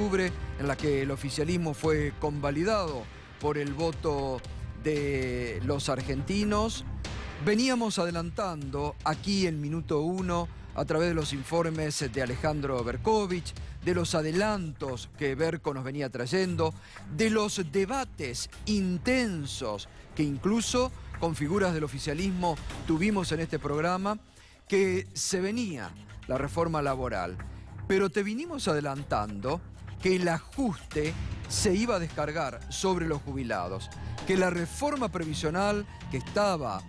octubre, en la que el oficialismo fue convalidado por el voto de los argentinos. Veníamos adelantando aquí en Minuto 1 a través de los informes de Alejandro Berkovich, de los adelantos que Berko nos venía trayendo, de los debates intensos que incluso con figuras del oficialismo tuvimos en este programa, que se venía la reforma laboral. Pero te vinimos adelantando que el ajuste se iba a descargar sobre los jubilados, que la reforma previsional que estaba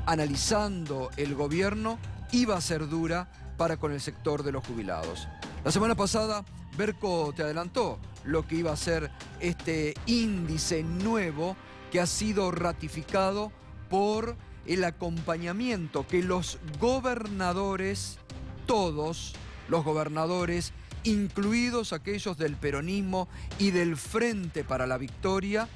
analizando el gobierno iba a ser dura para con el sector de los jubilados. La semana pasada, Berko te adelantó lo que iba a ser este índice nuevo que ha sido ratificado por el acompañamiento que los gobernadores, todos los gobernadores, incluidos aquellos del peronismo y del Frente para la Victoria,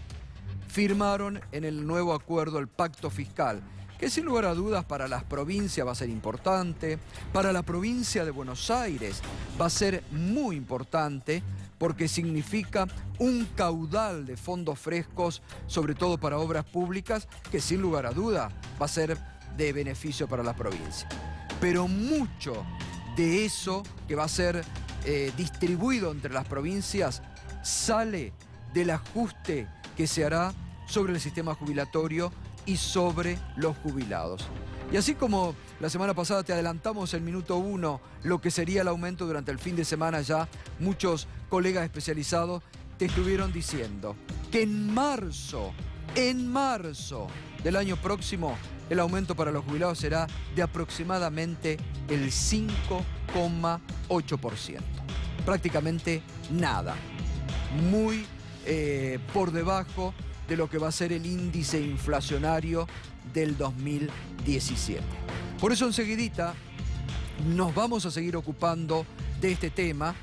firmaron en el nuevo acuerdo, el pacto fiscal, que sin lugar a dudas para las provincias va a ser importante, para la provincia de Buenos Aires va a ser muy importante, porque significa un caudal de fondos frescos, sobre todo para obras públicas, que sin lugar a duda va a ser de beneficio para la provincia. Pero mucho de eso que va a ser distribuido entre las provincias sale del ajuste que se hará sobre el sistema jubilatorio y sobre los jubilados. Y así como la semana pasada te adelantamos en Minuto 1 lo que sería el aumento durante el fin de semana, ya muchos colegas especializados te estuvieron diciendo que en marzo del año próximo el aumento para los jubilados será de aproximadamente el 5,8%. Prácticamente nada. Muy por debajo de lo que va a ser el índice inflacionario del 2017. Por eso enseguidita nos vamos a seguir ocupando de este tema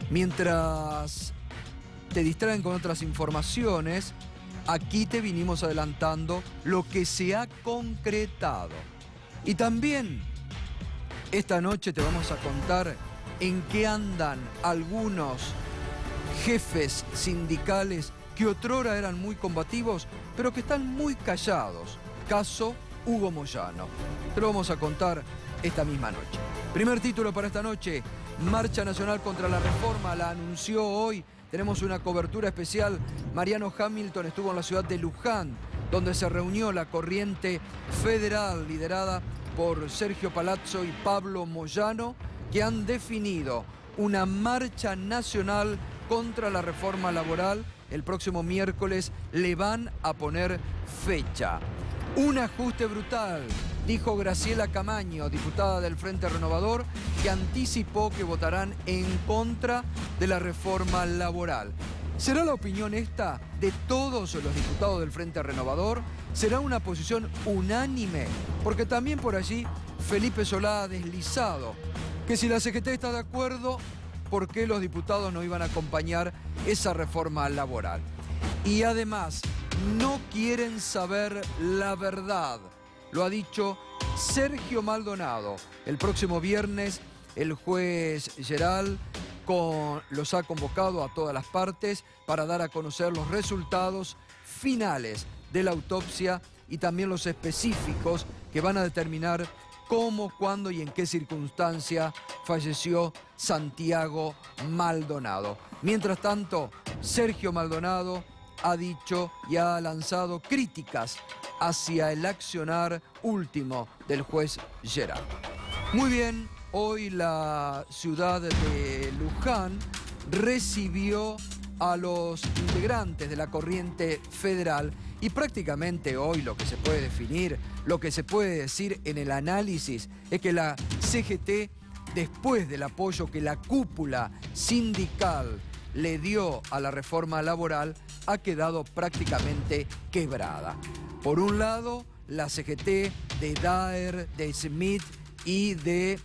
mientras te distraen con otras informaciones. Aquí te vinimos adelantando lo que se ha concretado. Y también esta noche te vamos a contar en qué andan algunos jefes sindicales que otrora eran muy combativos, pero que están muy callados. Caso Hugo Moyano. Te lo vamos a contar esta misma noche. Primer título para esta noche: Marcha Nacional contra la Reforma. La anunció hoy. Tenemos una cobertura especial. Mariano Hamilton estuvo en la ciudad de Luján, donde se reunió la corriente federal liderada por Sergio Palazzo y Pablo Moyano, que han definido una marcha nacional contra la reforma laboral. El próximo miércoles le van a poner fecha. Un ajuste brutal, dijo Graciela Camaño, diputada del Frente Renovador, que anticipó que votarán en contra de la reforma laboral. ¿Será la opinión esta de todos los diputados del Frente Renovador? ¿Será una posición unánime? Porque también por allí Felipe Solá ha deslizado que si la CGT está de acuerdo, ¿por qué los diputados no iban a acompañar esa reforma laboral? Y además, no quieren saber la verdad. Lo ha dicho Sergio Maldonado. El próximo viernes, el juez Geral los ha convocado a todas las partes para dar a conocer los resultados finales de la autopsia y también los específicos que van a determinar cómo, cuándo y en qué circunstancia falleció Santiago Maldonado. Mientras tanto, Sergio Maldonado ha dicho y ha lanzado críticas hacia el accionar último del juez Geral. Muy bien, hoy la ciudad de Luján recibió a los integrantes de la corriente federal y prácticamente hoy lo que se puede definir, lo que se puede decir en el análisis es que la CGT, después del apoyo que la cúpula sindical le dio a la reforma laboral, ha quedado prácticamente quebrada. Por un lado, la CGT de Daer, de Smith y de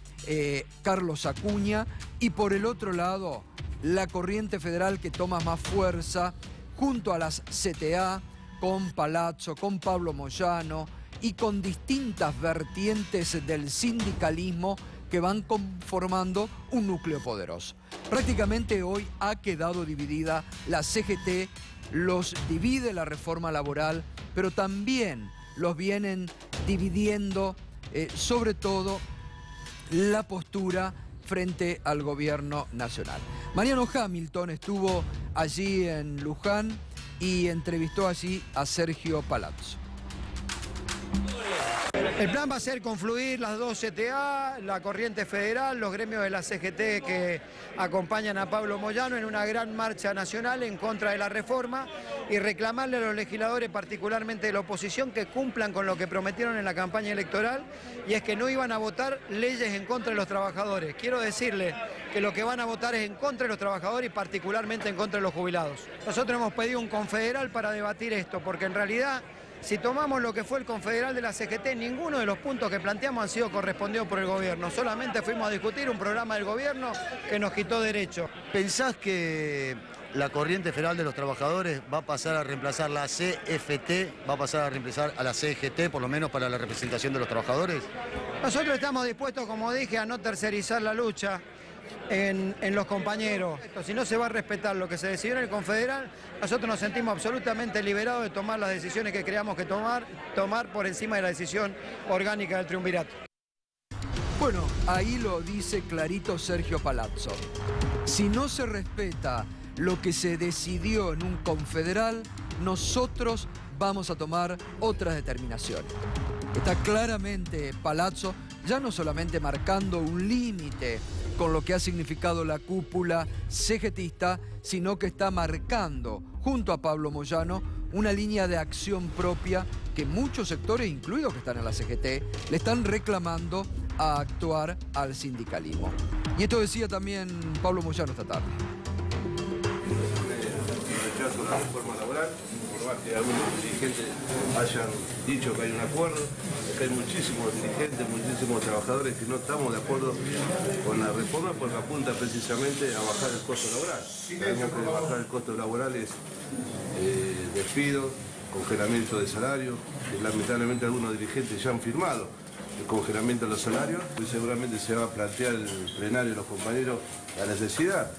Carlos Acuña, y por el otro lado, la corriente federal que toma más fuerza junto a las CTA, con Palazzo, con Pablo Moyano y con distintas vertientes del sindicalismo que van conformando un núcleo poderoso. Prácticamente hoy ha quedado dividida la CGT, los divide la reforma laboral, pero también los vienen dividiendo sobre todo la postura frente al gobierno nacional. Mariano Hamilton estuvo allí en Luján y entrevistó allí a Sergio Palazzo. El plan va a ser confluir las dos CTA, la Corriente Federal, los gremios de la CGT que acompañan a Pablo Moyano en una gran marcha nacional en contra de la reforma y reclamarle a los legisladores, particularmente de la oposición, que cumplan con lo que prometieron en la campaña electoral, y es que no iban a votar leyes en contra de los trabajadores. Quiero decirles que lo que van a votar es en contra de los trabajadores y particularmente en contra de los jubilados. Nosotros hemos pedido un confederal para debatir esto, porque en realidad, si tomamos lo que fue el confederal de la CGT, ninguno de los puntos que planteamos han sido correspondidos por el gobierno. Solamente fuimos a discutir un programa del gobierno que nos quitó derechos. ¿Pensás que la Corriente Federal de los Trabajadores va a pasar a reemplazar la CFT, va a pasar a reemplazar a la CGT, por lo menos para la representación de los trabajadores? Nosotros estamos dispuestos, como dije, a no tercerizar la lucha en los compañeros. Si no se va a respetar lo que se decidió en el confederal, nosotros nos sentimos absolutamente liberados de tomar las decisiones que creamos que tomar por encima de la decisión orgánica del triunvirato. Bueno, ahí lo dice clarito Sergio Palazzo. Si no se respeta lo que se decidió en un confederal, nosotros vamos a tomar otras determinaciones. Está claramente Palazzo ya no solamente marcando un límite con lo que ha significado la cúpula CGTista, sino que está marcando, junto a Pablo Moyano, una línea de acción propia que muchos sectores, incluidos que están en la CGT, le están reclamando a actuar al sindicalismo. Y esto decía también Pablo Moyano esta tarde. Rechazo a la reforma laboral, por más que algunos dirigentes hayan dicho que hay un acuerdo, que hay muchísimos dirigentes, muchísimos trabajadores que no estamos de acuerdo con la reforma porque apunta precisamente a bajar el costo laboral. Sabemos que bajar el costo laboral es despido, congelamiento de salario, que lamentablemente algunos dirigentes ya han firmado el congelamiento de los salarios, y seguramente se va a plantear el plenario de los compañeros la necesidad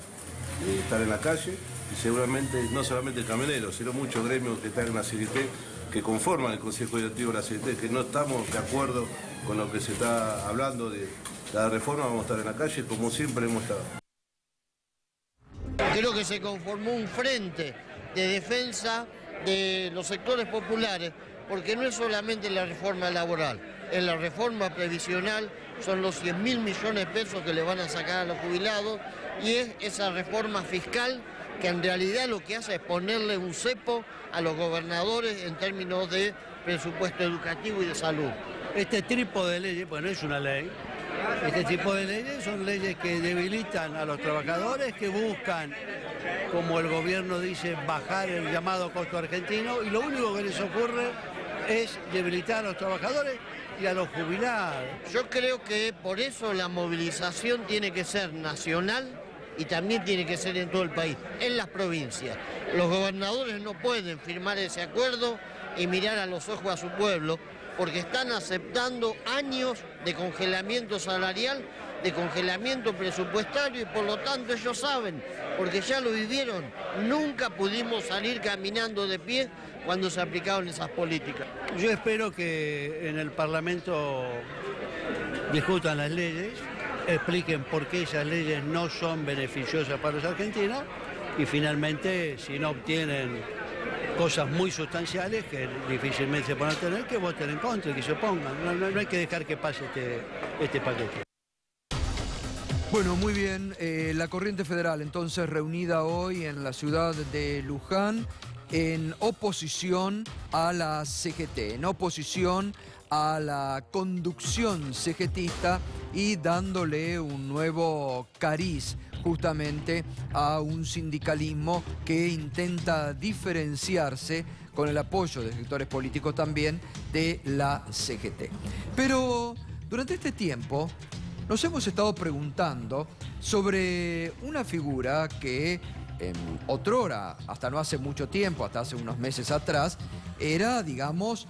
de estar en la calle, y seguramente no solamente camioneros, sino muchos gremios que están en la CGT, que conforman el Consejo Directivo de la CGT, que no estamos de acuerdo con lo que se está hablando de la reforma, vamos a estar en la calle como siempre hemos estado. Creo que se conformó un frente de defensa de los sectores populares, porque no es solamente la reforma laboral, es la reforma previsional, son los 100.000 millones de pesos que le van a sacar a los jubilados, y es esa reforma fiscal que en realidad lo que hace es ponerle un cepo a los gobernadores en términos de presupuesto educativo y de salud. Este tipo de leyes, pues no es una ley, este tipo de leyes son leyes que debilitan a los trabajadores, que buscan, como el gobierno dice, bajar el llamado costo argentino, y lo único que les ocurre es debilitar a los trabajadores y a los jubilados. Yo creo que por eso la movilización tiene que ser nacional y también tiene que ser en todo el país, en las provincias. Los gobernadores no pueden firmar ese acuerdo y mirar a los ojos a su pueblo, porque están aceptando años de congelamiento salarial, de congelamiento presupuestario, y por lo tanto ellos saben, porque ya lo vivieron, nunca pudimos salir caminando de pie cuando se aplicaron esas políticas. Yo espero que en el Parlamento discutan las leyes, expliquen por qué esas leyes no son beneficiosas para los argentinos, y finalmente, si no obtienen cosas muy sustanciales que difícilmente se puedan tener, que voten en contra y que se opongan. No hay que dejar que pase este paquete. Bueno, muy bien. La Corriente Federal entonces reunida hoy en la ciudad de Luján en oposición a la CGT, en oposición a la conducción CGTista y dándole un nuevo cariz justamente a un sindicalismo que intenta diferenciarse con el apoyo de sectores políticos también de la CGT. Pero durante este tiempo nos hemos estado preguntando sobre una figura que otrora, hasta no hace mucho tiempo, hasta hace unos meses atrás, era, digamos,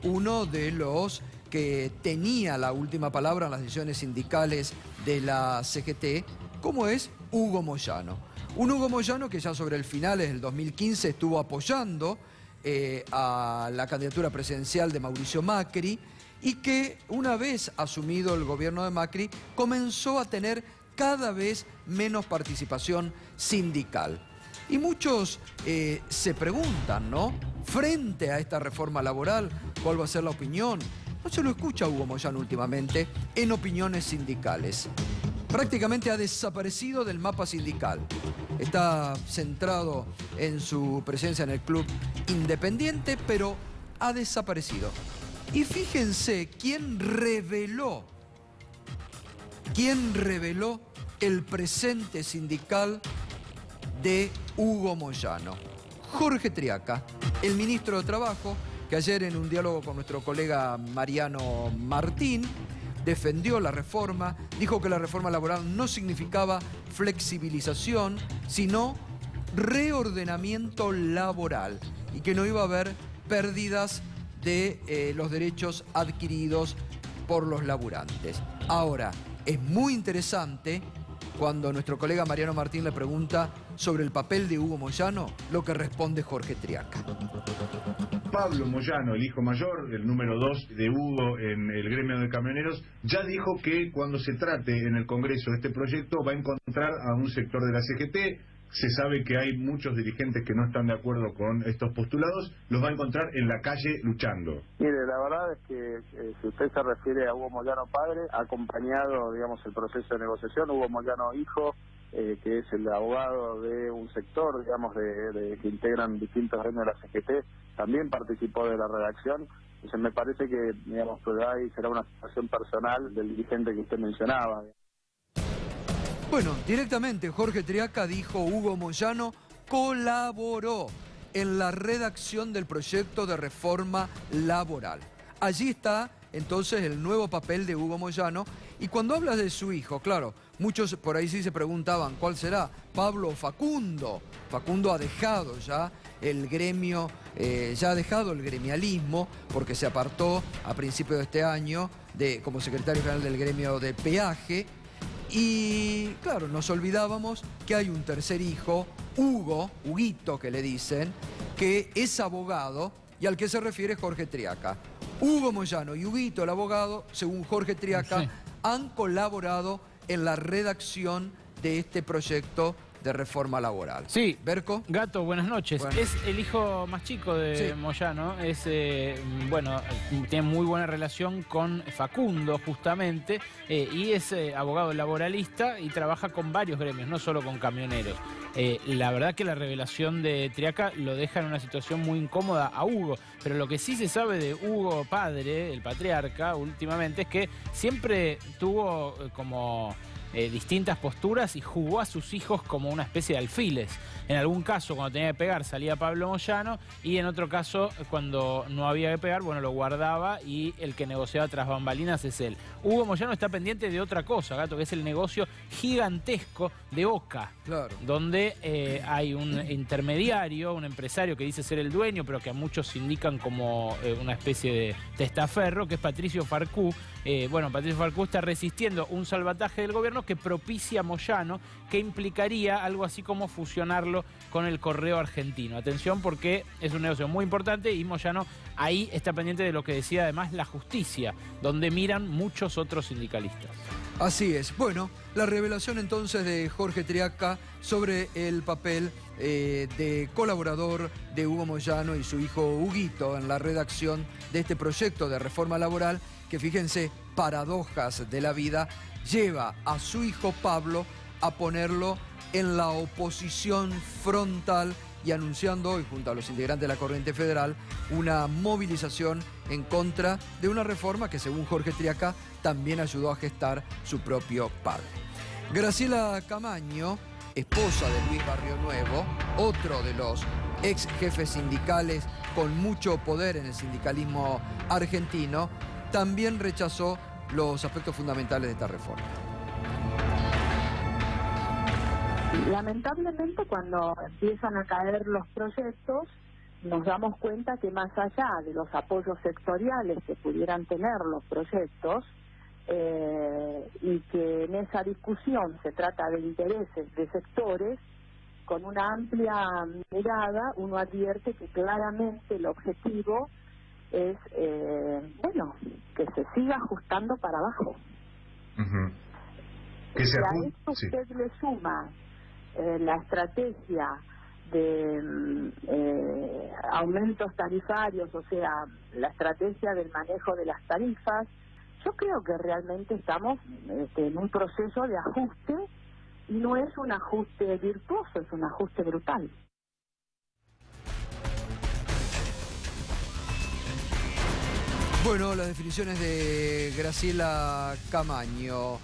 uno de los que tenía la última palabra en las decisiones sindicales de la CGT, como es Hugo Moyano. Un Hugo Moyano que ya sobre el finales del 2015 estuvo apoyando a la candidatura presidencial de Mauricio Macri y que una vez asumido el gobierno de Macri comenzó a tener cada vez menos participación sindical. Y muchos se preguntan, ¿no? Frente a esta reforma laboral, ¿cuál va a ser la opinión? No se lo escucha a Hugo Moyano últimamente en opiniones sindicales. Prácticamente ha desaparecido del mapa sindical. Está centrado en su presencia en el club independiente, pero ha desaparecido. Y fíjense quién reveló el presente sindical de Hugo Moyano. Jorge Triaca, el ministro de Trabajo, que ayer en un diálogo con nuestro colega Mariano Martín defendió la reforma, dijo que la reforma laboral no significaba flexibilización, sino reordenamiento laboral y que no iba a haber pérdidas de los derechos adquiridos por los laburantes. Ahora, es muy interesante cuando nuestro colega Mariano Martín le pregunta sobre el papel de Hugo Moyano, lo que responde Jorge Triaca. Pablo Moyano, el hijo mayor, el número 2 de Hugo en el gremio de camioneros, ya dijo que cuando se trate en el Congreso de este proyecto va a encontrar a un sector de la CGT. Se sabe que hay muchos dirigentes que no están de acuerdo con estos postulados, los va a encontrar en la calle luchando. Mire, la verdad es que si usted se refiere a Hugo Moyano padre, ha acompañado, digamos, el proceso de negociación. Hugo Moyano hijo, que es el abogado de un sector, digamos, que integran distintos gremios de la CGT, también participó de la redacción. Entonces me parece que, digamos, pues ahí será una situación personal del dirigente que usted mencionaba. Bueno, directamente Jorge Triaca dijo Hugo Moyano colaboró en la redacción del proyecto de reforma laboral. Allí está entonces el nuevo papel de Hugo Moyano. Y cuando hablas de su hijo, claro, muchos por ahí sí se preguntaban ¿cuál será? ¿Pablo o Facundo? Facundo ha dejado ya el gremio, ya ha dejado el gremialismo porque se apartó a principios de este año como secretario general del gremio de peaje. Y claro, nos olvidábamos que hay un tercer hijo, Huguito que le dicen, que es abogado y al que se refiere Jorge Triaca. Hugo Moyano y Huguito, el abogado, según Jorge Triaca, sí, han colaborado en la redacción de este proyecto de reforma laboral. Sí, ¿Berco? Gato, buenas noches. Bueno. Es el hijo más chico de Moyano, es, bueno, tiene muy buena relación con Facundo, justamente, y es abogado laboralista y trabaja con varios gremios, no solo con camioneros. La verdad que la revelación de Triaca lo deja en una situación muy incómoda a Hugo, pero lo que sí se sabe de Hugo padre, el patriarca, últimamente, es que siempre tuvo como distintas posturas y jugó a sus hijos como una especie de alfiles. En algún caso, cuando tenía que pegar, salía Pablo Moyano, y en otro caso, cuando no había que pegar, bueno, lo guardaba y el que negociaba tras bambalinas es él. Hugo Moyano está pendiente de otra cosa, Gato, que es el negocio gigantesco de Oca, claro, donde hay un intermediario, un empresario que dice ser el dueño, pero que a muchos indican como una especie de testaferro, que es Patricio Farcú. Bueno, Patricio Farcú está resistiendo un salvataje del gobierno que propicia a Moyano, que implicaría algo así como fusionarlo con el correo argentino. Atención, porque es un negocio muy importante y Moyano ahí está pendiente de lo que decía además la justicia, donde miran muchos otros sindicalistas. Así es. Bueno, la revelación entonces de Jorge Triaca sobre el papel de colaborador de Hugo Moyano y su hijo Huguito en la redacción de este proyecto de reforma laboral que, fíjense, paradojas de la vida, lleva a su hijo Pablo a ponerlo en la oposición frontal y anunciando hoy, junto a los integrantes de la Corriente Federal, una movilización en contra de una reforma que, según Jorge Triaca, también ayudó a gestar su propio padre. Graciela Camaño, esposa de Luis Barrio Nuevo, otro de los ex jefes sindicales con mucho poder en el sindicalismo argentino, también rechazó los aspectos fundamentales de esta reforma. Lamentablemente, cuando empiezan a caer los proyectos, nos damos cuenta que más allá de los apoyos sectoriales que pudieran tener los proyectos, y que en esa discusión se trata de intereses de sectores, con una amplia mirada uno advierte que claramente el objetivo es, bueno, que se siga ajustando para abajo. Que si a esto usted le suma la estrategia de aumentos tarifarios, o sea, la estrategia del manejo de las tarifas, yo creo que realmente estamos en un proceso de ajuste, y no es un ajuste virtuoso, es un ajuste brutal. Bueno, las definiciones de Graciela Camaño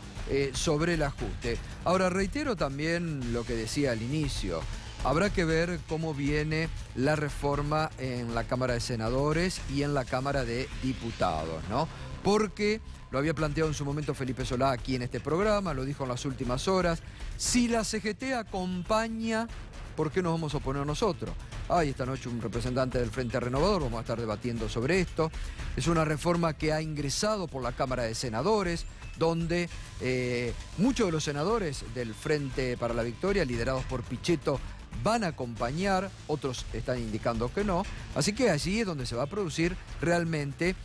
sobre el ajuste. Ahora, reitero también lo que decía al inicio. Habrá que ver cómo viene la reforma en la Cámara de Senadores y en la Cámara de Diputados, ¿no? Porque lo había planteado en su momento Felipe Solá aquí en este programa, lo dijo en las últimas horas. Si la CGT acompaña, ¿por qué nos vamos a oponer nosotros? Hay esta noche un representante del Frente Renovador, vamos a estar debatiendo sobre esto. Es una reforma que ha ingresado por la Cámara de Senadores, donde muchos de los senadores del Frente para la Victoria, liderados por Pichetto, van a acompañar, otros están indicando que no. Así que allí es donde se va a producir realmente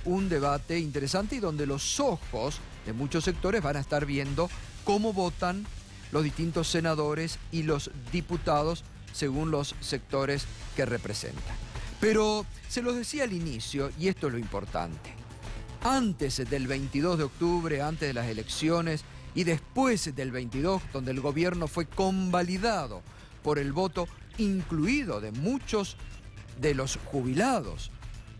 un debate interesante y donde los ojos de muchos sectores van a estar viendo cómo votan los distintos senadores y los diputados según los sectores que representan. Pero se los decía al inicio, y esto es lo importante. Antes del 22 de octubre, antes de las elecciones y después del 22, donde el gobierno fue convalidado por el voto incluido de muchos de los jubilados.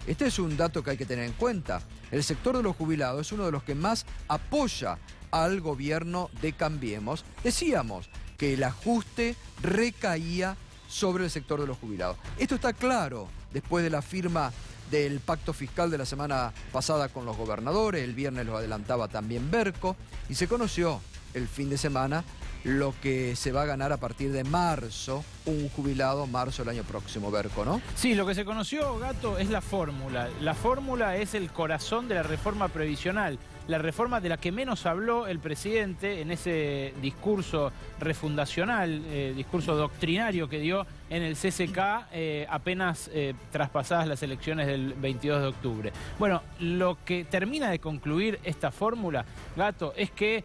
Este es un dato que hay que tener en cuenta. El sector de los jubilados es uno de los que más apoya al gobierno de Cambiemos. Decíamos que el ajuste recaía sobre el sector de los jubilados. Esto está claro después de la firma del pacto fiscal de la semana pasada con los gobernadores. El viernes lo adelantaba también Berco y se conoció el fin de semana lo que se va a ganar a partir de marzo, un jubilado marzo del año próximo, Berco, ¿no? Sí, lo que se conoció, Gato, es la fórmula. La fórmula es el corazón de la reforma previsional, la reforma de la que menos habló el presidente en ese discurso refundacional, discurso doctrinario que dio en el CCK apenas traspasadas las elecciones del 22 de octubre. Bueno, lo que termina de concluir esta fórmula, Gato, es que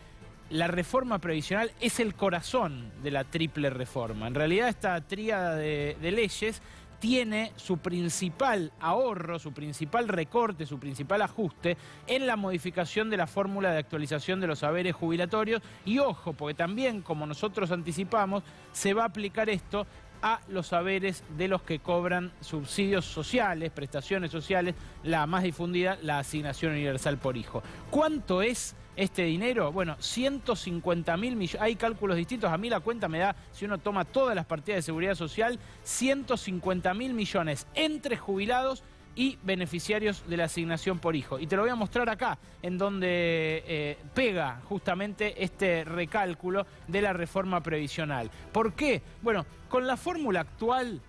la reforma previsional es el corazón de la triple reforma. En realidad esta tríada de leyes tiene su principal ahorro, su principal recorte, su principal ajuste en la modificación de la fórmula de actualización de los saberes jubilatorios. Y ojo, porque también, como nosotros anticipamos, se va a aplicar esto a los saberes de los que cobran subsidios sociales, prestaciones sociales, la más difundida, la asignación universal por hijo. ¿Cuánto es este dinero? Bueno, 150.000 millones, hay cálculos distintos, a mí la cuenta me da, si uno toma todas las partidas de seguridad social, 150.000 millones entre jubilados y beneficiarios de la asignación por hijo. Y te lo voy a mostrar acá, en donde pega justamente este recálculo de la reforma previsional. ¿Por qué? Bueno, con la fórmula actual,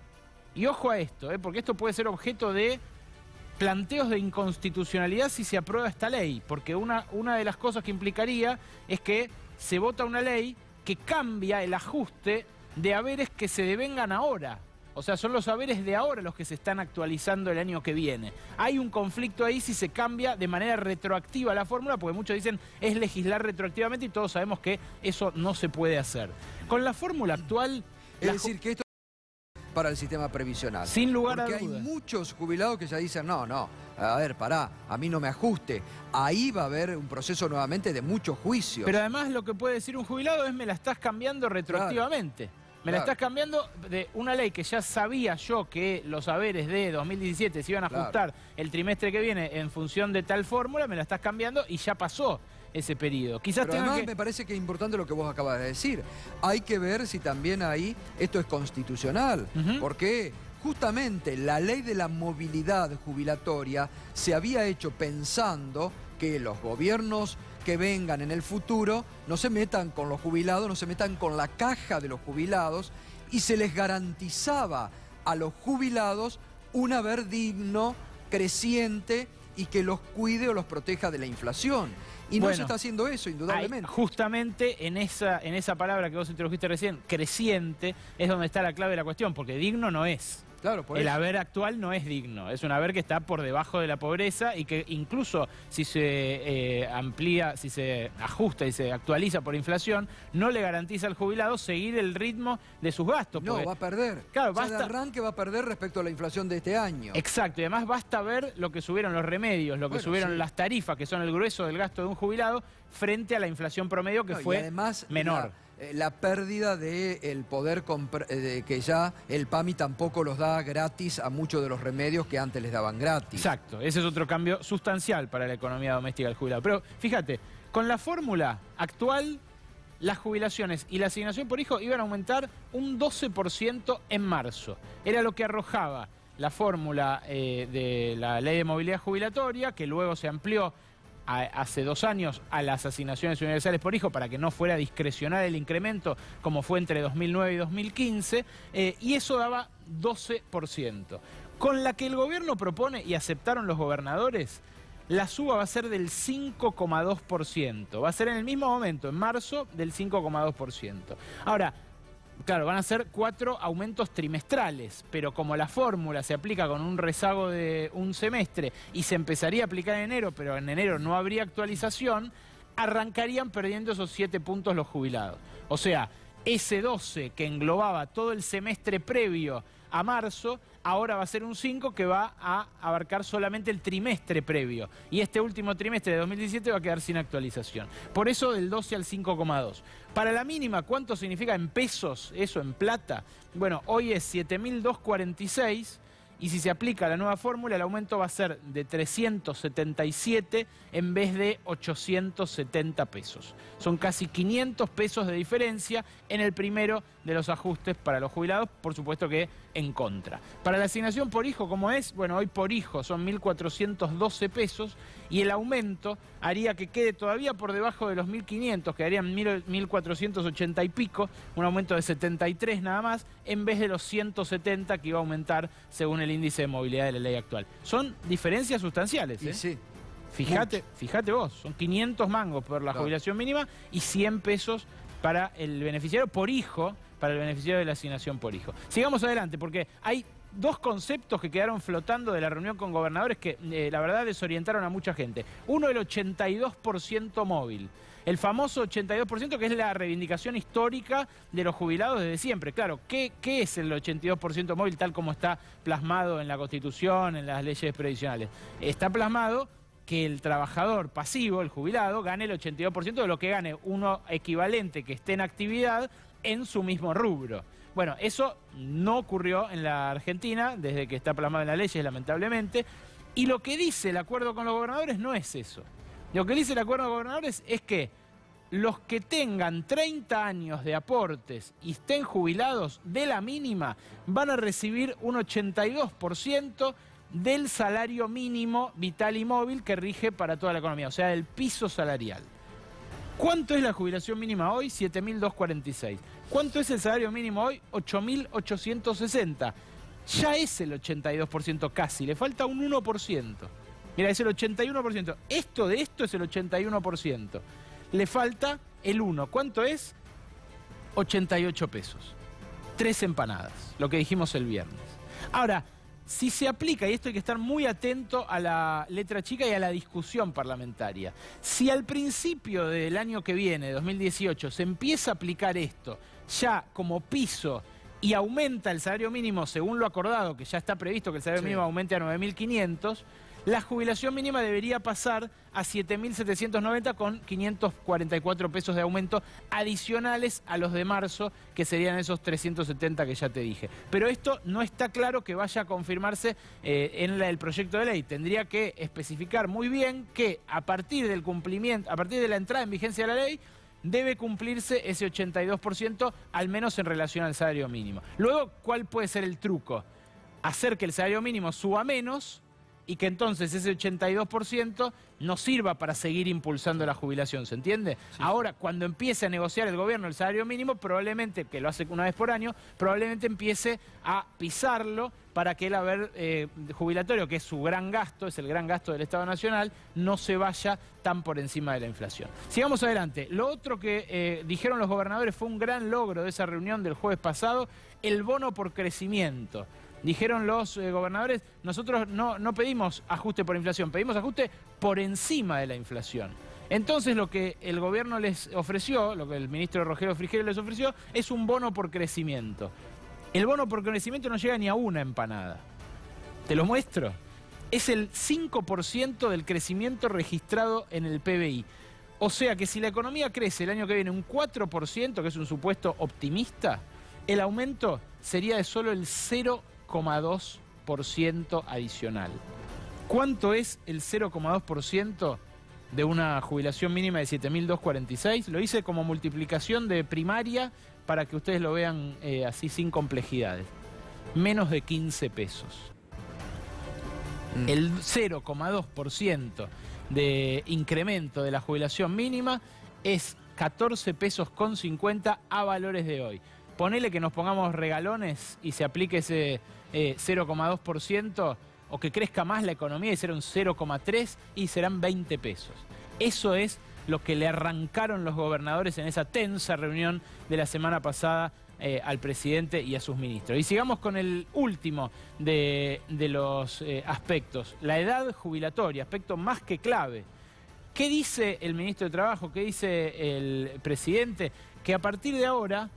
y ojo a esto, porque esto puede ser objeto de planteos de inconstitucionalidad si se aprueba esta ley, porque una de las cosas que implicaría es que se vota una ley que cambia el ajuste de haberes que se devengan ahora. O sea, son los saberes de ahora los que se están actualizando el año que viene. Hay un conflicto ahí si se cambia de manera retroactiva la fórmula, porque muchos dicen es legislar retroactivamente y todos sabemos que eso no se puede hacer. Con la fórmula actual... Es decir, que esto para el sistema previsional. Sin lugar a dudas. Porque hay muchos jubilados que ya dicen, no, a ver, pará, a mí no me ajuste. Ahí va a haber un proceso nuevamente de muchos juicios. Pero además lo que puede decir un jubilado es me la estás cambiando retroactivamente. Claro. Me la estás cambiando de una ley que ya sabía yo que los saberes de 2017 se iban a ajustar el trimestre que viene en función de tal fórmula, me la estás cambiando y ya pasó ese periodo. Quizás pero además me parece que es importante lo que vos acabas de decir. Hay que ver si también ahí esto es constitucional, porque justamente la ley de la movilidad jubilatoria se había hecho pensando que los gobiernos que vengan en el futuro no se metan con los jubilados, no se metan con la caja de los jubilados, y se les garantizaba a los jubilados un haber digno, creciente y que los cuide o los proteja de la inflación. Y no se está haciendo eso, indudablemente. Justamente en esa palabra que vos introdujiste recién, creciente, es donde está la clave de la cuestión, porque digno no es. Claro, por el eso. haber actual no es digno, es un haber que está por debajo de la pobreza y que incluso si se amplía, si se ajusta y se actualiza por inflación, no le garantiza al jubilado seguir el ritmo de sus gastos. No, va a perder. Claro, ya de arranque va a perder respecto a la inflación de este año. Exacto, y además basta ver lo que subieron los remedios, lo que subieron las tarifas, que son el grueso del gasto de un jubilado, frente a la inflación promedio que fue además, menor. La pérdida del poder que ya el PAMI tampoco los da gratis a muchos de los remedios que antes les daban gratis. Exacto, ese es otro cambio sustancial para la economía doméstica del jubilado. Pero fíjate, con la fórmula actual, las jubilaciones y la asignación por hijo iban a aumentar un 12% en marzo. Era lo que arrojaba la fórmula de la ley de movilidad jubilatoria, que luego se amplió hace 2 años a las asignaciones universales por hijo para que no fuera discrecional el incremento como fue entre 2009 y 2015 y eso daba 12%. Con la que el gobierno propone y aceptaron los gobernadores, la suba va a ser del 5,2%. Va a ser en el mismo momento, en marzo, del 5,2%. Ahora, claro, van a ser 4 aumentos trimestrales, pero como la fórmula se aplica con un rezago de un semestre y se empezaría a aplicar en enero, pero en enero no habría actualización, arrancarían perdiendo esos 7 puntos los jubilados. O sea, ese 12 que englobaba todo el semestre previo a marzo, ahora va a ser un 5 que va a abarcar solamente el trimestre previo. Y este último trimestre de 2017 va a quedar sin actualización. Por eso del 12 al 5,2. Para la mínima, ¿cuánto significa en pesos eso, en plata? Bueno, hoy es 7.246 y si se aplica la nueva fórmula, el aumento va a ser de 377 en vez de 870 pesos. Son casi 500 pesos de diferencia en el primero de los ajustes para los jubilados, por supuesto que en contra. Para la asignación por hijo, ¿cómo es? Bueno, hoy por hijo son 1.412 pesos y el aumento haría que quede todavía por debajo de los 1.500, quedarían 1.480 y pico, un aumento de 73 nada más, en vez de los 170 que iba a aumentar según el índice de movilidad de la ley actual. Son diferencias sustanciales, ¿eh? Sí. Fíjate vos, son 500 mangos por la jubilación mínima y 100 pesos para el beneficiario por hijo, para el beneficiario de la asignación por hijo. Sigamos adelante, porque hay 2 conceptos que quedaron flotando de la reunión con gobernadores que la verdad desorientaron a mucha gente. Uno, el 82% móvil. El famoso 82% que es la reivindicación histórica de los jubilados desde siempre. Claro, ¿qué es el 82% móvil tal como está plasmado en la Constitución, en las leyes previsionales? Está plasmado que el trabajador pasivo, el jubilado, gane el 82% de lo que gane uno equivalente que esté en actividad en su mismo rubro. Bueno, eso no ocurrió en la Argentina desde que está plasmado en las leyes, lamentablemente. Y lo que dice el acuerdo con los gobernadores no es eso. Lo que dice el acuerdo con los gobernadores es que los que tengan 30 años de aportes y estén jubilados de la mínima van a recibir un 82% del salario mínimo vital y móvil que rige para toda la economía, o sea, del piso salarial. ¿Cuánto es la jubilación mínima hoy? 7.246. ¿Cuánto es el salario mínimo hoy? 8.860. Ya es el 82% casi, le falta un 1%. Mira, es el 81%. Esto es el 81%. Le falta el 1. ¿Cuánto es? 88 pesos. 3 empanadas, lo que dijimos el viernes. Ahora, si se aplica, y esto hay que estar muy atento a la letra chica y a la discusión parlamentaria, si al principio del año que viene, 2018, se empieza a aplicar esto ya como piso y aumenta el salario mínimo según lo acordado, que ya está previsto que el salario mínimo aumente a 9.500, la jubilación mínima debería pasar a 7.790 con 544 pesos de aumento adicionales a los de marzo, que serían esos 370 que ya te dije. Pero esto no está claro que vaya a confirmarse en el proyecto de ley. Tendría que especificar muy bien que a partir del cumplimiento, a partir de la entrada en vigencia de la ley, debe cumplirse ese 82%, al menos en relación al salario mínimo. Luego, ¿cuál puede ser el truco? Hacer que el salario mínimo suba menos y que entonces ese 82% no sirva para seguir impulsando la jubilación, ¿se entiende? Sí. Ahora, cuando empiece a negociar el gobierno el salario mínimo, probablemente, que lo hace una vez por año, probablemente empiece a pisarlo para que el haber jubilatorio, que es su gran gasto, es el gran gasto del Estado Nacional, no se vaya tan por encima de la inflación. Sigamos adelante. Lo otro que dijeron los gobernadores fue un gran logro de esa reunión del jueves pasado, el bono por crecimiento. Dijeron los gobernadores, nosotros no pedimos ajuste por inflación, pedimos ajuste por encima de la inflación. Entonces lo que el gobierno les ofreció, lo que el ministro Rogelio Frigerio les ofreció, es un bono por crecimiento. El bono por crecimiento no llega ni a una empanada. ¿Te lo muestro? Es el 5% del crecimiento registrado en el PBI. O sea que si la economía crece el año que viene un 4%, que es un supuesto optimista, el aumento sería de solo el 0,2% adicional. ¿Cuánto es el 0,2% de una jubilación mínima de 7.246? Lo hice como multiplicación de primaria para que ustedes lo vean así sin complejidades. Menos de 15 pesos. El 0,2% de incremento de la jubilación mínima es 14 pesos con 50 a valores de hoy. Ponele que nos pongamos regalones y se aplique ese 0,2% o que crezca más la economía y será un 0,3 y serán 20 pesos. Eso es lo que le arrancaron los gobernadores en esa tensa reunión de la semana pasada al presidente y a sus ministros. Y sigamos con el último de los aspectos, la edad jubilatoria, aspecto más que clave. ¿Qué dice el ministro de Trabajo? ¿Qué dice el presidente? Que a partir de ahora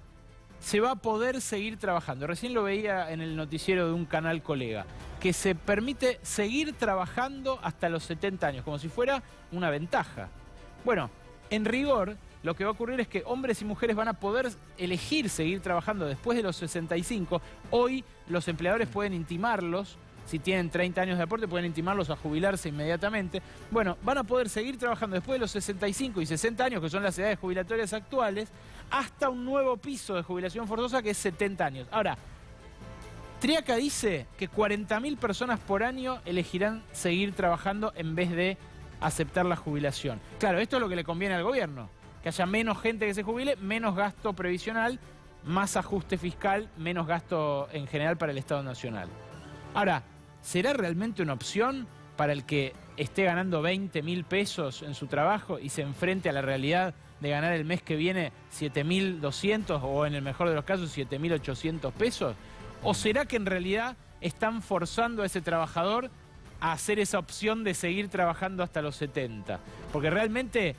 se va a poder seguir trabajando. Recién lo veía en el noticiero de un canal colega, que se permite seguir trabajando hasta los 70 años, como si fuera una ventaja. Bueno, en rigor, lo que va a ocurrir es que hombres y mujeres van a poder elegir seguir trabajando después de los 65. Hoy los empleadores pueden intimarlos, si tienen 30 años de aporte, pueden intimarlos a jubilarse inmediatamente. Bueno, van a poder seguir trabajando después de los 65 y 60 años, que son las edades jubilatorias actuales, hasta un nuevo piso de jubilación forzosa que es 70 años. Ahora, Triaca dice que 40.000 personas por año elegirán seguir trabajando en vez de aceptar la jubilación. Claro, esto es lo que le conviene al gobierno, que haya menos gente que se jubile, menos gasto previsional, más ajuste fiscal, menos gasto en general para el Estado Nacional. Ahora, ¿será realmente una opción para el que esté ganando 20.000 pesos en su trabajo y se enfrente a la realidad de ganar el mes que viene 7.200 o en el mejor de los casos 7.800 pesos? ¿O será que en realidad están forzando a ese trabajador a hacer esa opción de seguir trabajando hasta los 70? Porque realmente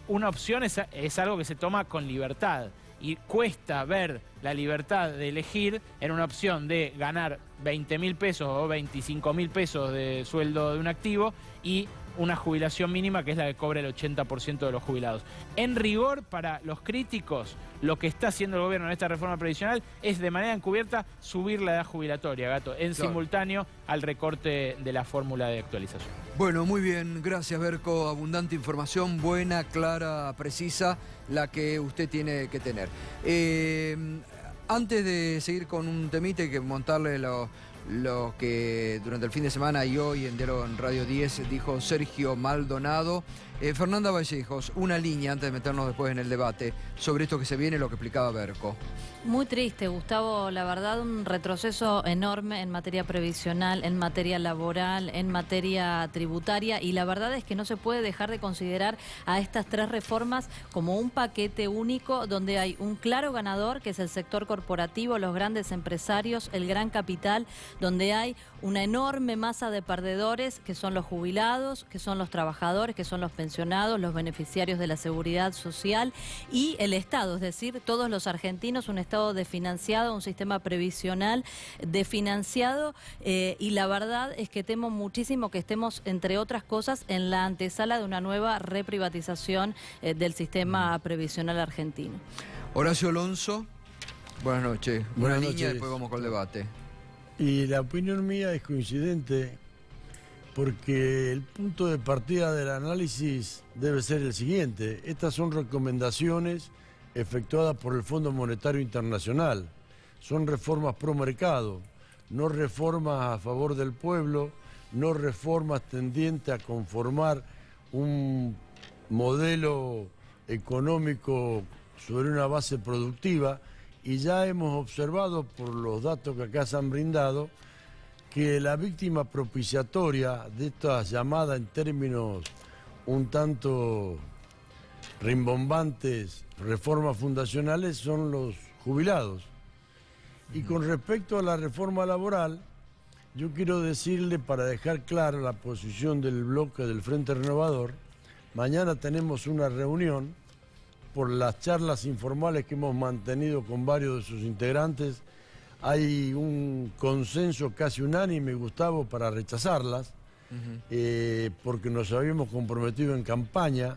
una opción es algo que se toma con libertad y cuesta ver la libertad de elegir en una opción de ganar 20.000 pesos o 25.000 pesos de sueldo de un activo y una jubilación mínima que es la que cobra el 80% de los jubilados. En rigor, para los críticos, lo que está haciendo el gobierno en esta reforma previsional es de manera encubierta subir la edad jubilatoria, Gato, en simultáneo al recorte de la fórmula de actualización. Bueno, muy bien, gracias Berco, abundante información, buena, clara, precisa, la que usted tiene que tener. Antes de seguir con un temita y que montarle lo que durante el fin de semana y hoy en Diálogo en Radio 10 dijo Sergio Maldonado. Fernanda Vallejos, una línea antes de meternos después en el debate sobre esto que se viene, lo que explicaba Berco. Muy triste, Gustavo, la verdad un retroceso enorme en materia previsional, en materia laboral, en materia tributaria, y la verdad es que no se puede dejar de considerar a estas tres reformas como un paquete único donde hay un claro ganador, que es el sector corporativo, los grandes empresarios, el gran capital, donde hay una enorme masa de perdedores, que son los jubilados, que son los trabajadores, que son los pensionados, los beneficiarios de la seguridad social y el Estado, es decir, todos los argentinos, un Estado desfinanciado, un sistema previsional desfinanciado, y la verdad es que temo muchísimo que estemos, entre otras cosas, en la antesala de una nueva reprivatización del sistema previsional argentino. Horacio Alonso, buenas noches. Buenas Una noches. línea, después vamos con el debate. Y la opinión mía es coincidente porque el punto de partida del análisis debe ser el siguiente. Estas son recomendaciones efectuadas por el Fondo Monetario Internacional. Son reformas pro mercado, no reformas a favor del pueblo, no reformas tendientes a conformar un modelo económico sobre una base productiva, y ya hemos observado por los datos que acá se han brindado que la víctima propiciatoria de estas llamadas, en términos un tanto rimbombantes, reformas fundacionales, son los jubilados. Y con respecto a la reforma laboral, yo quiero decirle, para dejar clara la posición del bloque del Frente Renovador, mañana tenemos una reunión por las charlas informales que hemos mantenido con varios de sus integrantes. Hay un consenso casi unánime, Gustavo, para rechazarlas, porque nos habíamos comprometido en campaña